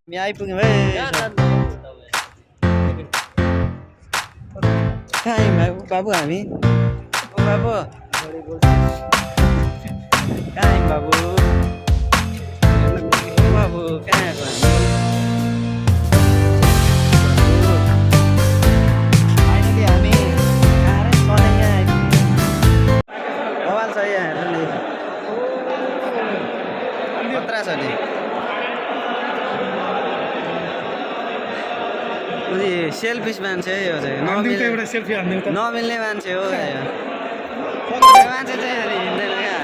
हामी आइपुग्यौँ है। कहाँ आयौँ बाबु हामी? ओ बाबु कहाँ आयौँ बाबु? ओ बाबु कहाँ आएको हामी? फाइनली हामी कहाँ रे? कलेज यहाँ आइपुग्यौँ। मोबाइल छ यहाँ हेर्नु नि, खतरा छ नि। सेल्फिस मान्छे यो चाहिँ नमिल्ने मान्छे हो। मान्छे चाहिँ हिँड्दैन क्या।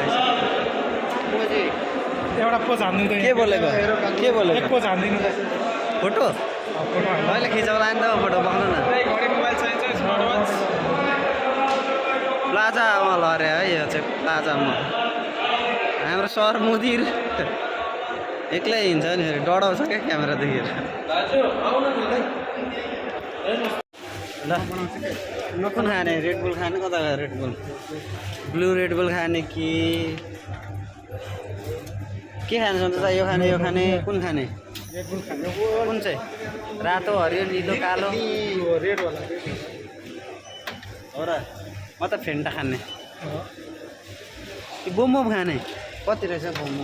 एउटा पोज हान्नु त के बोलेको एक पोज हान्दिनु फोटो कहिले खिचाउला नि त फोटो पाउनु न। प्लाजामा लरे है यो चाहिँ प्लाजामा। हाम्रो सर मुदिर एक्लै हिँड्छ नि फेरि डढाउँछ क्या क्यामेरा देखेर। ल कुन खाने? रेडबुल खाने? कता गयो रेडबुल? ब्लू रेडबुल खाने कि के खाने सन्त? यो खाने यो खाने कुन खाने? कुन चाहिँ? रातो हरियो निलो कालो रेडवाला हो र? म त फेन्टा खाने कि बोम खाने? कति रहेछ बोम?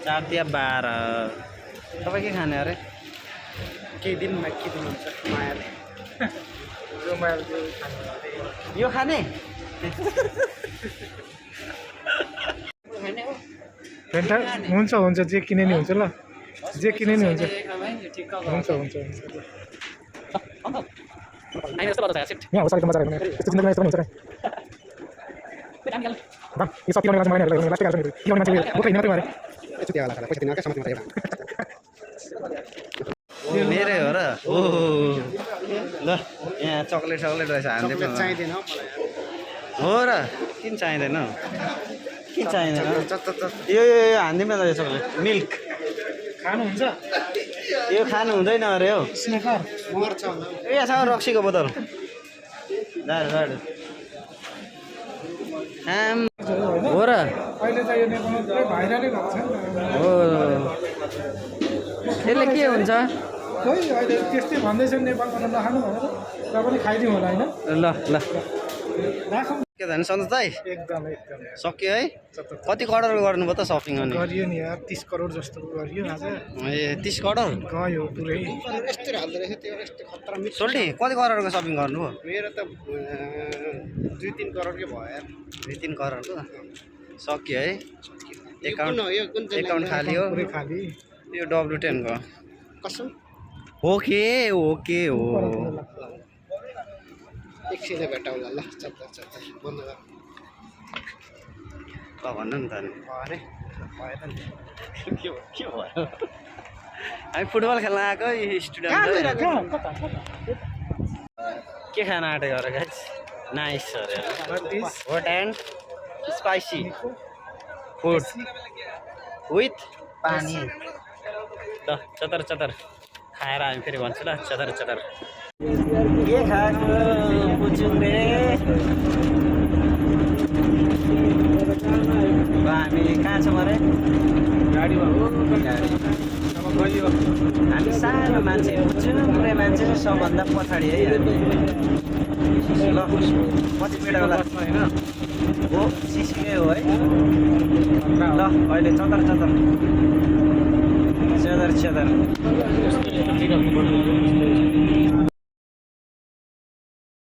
4 या 12। तपाईँ के खाने अरे? केही दिनमा के दिनुहुन्छ मायाले जो मायाले यो खाने? फेन्टा हुन्छ हुन्छ जे किने नि हुन्छ ल जे किने नि हुन्छ हुन्छ हुन्छ यहाँ होस् अलिक मजा आयो यस्तो जिन्दगीमा यस्तो पनि हुन्छ क्या यो सब किनौने मान्छे माइनहरूलाई लास्टै गाह्रो किनौने मान्छे बोकै मात्रै मारे यस्तो त्यो होला पैसा दिनु क्या समाजमा मेरै हो र? ओ ल यहाँ चक्लेट रहेछ हान्दै चाहिँदैन हो र? किन चाहिँदैन? किन चाहिँदैन? यो हान्दिनँ त यो चक्लेट मिल्क खानुहुन्छ यो खानु हुँदैन अरे हौ। स्नेकर मर्छ यहाँ छ रक्सीको बोतल। हो र? अहिले त यो नेपालमा पुरै भाइरलै भएको छ हो। यसले के हुन्छ? खोइ अहिले त्यस्तै भन्दैछ नेपालमा त नखानु भनेर र पनि खाइदिउँ होला होइन ल ल राखौँ के भन्छ सन्तोष दाइ? एकदम सक्यो है? कति करोड गर्नुभयो त सपिङ अनि? गरियो नि यार 30 करोड जस्तो गरियो आज। ए 30 करोड गयो पुरै यस्तो हाल्दो रहेछ त्यो यस्तो खतरा मिक्स सोल्टी कति करोडको सपिङ गर्नुभयो? मेरो त 2-3 करोडकै भयो यार 2-3 करोडको सक्यो है? एकाउन्ट खाली हो पुरै खाली यो W10 को कसम ओके ओके हो। एकछिन भेटाउला ल चत्ता बन्द गर भन्नु नि त नि अरे भयो त नि के भयो? हामी फुटबल खेल्न आएको स्टुडेन्ट के खान आँटेको अरे गाइस? नाइस अरे hot and spicy food with pani. ल चतर खाएर हामी फेरि भन्छु ल चतर के खाएको बुझ्यौँ रे? हामी कहाँ छौँ अरे? गाडीमा हामी सानो मान्छे बुझ्यौँ मान्छे सबभन्दा पछाडि है हामी। ल 25 मिनट होला होइन हो सिसीकै हो है। ल अहिले चतर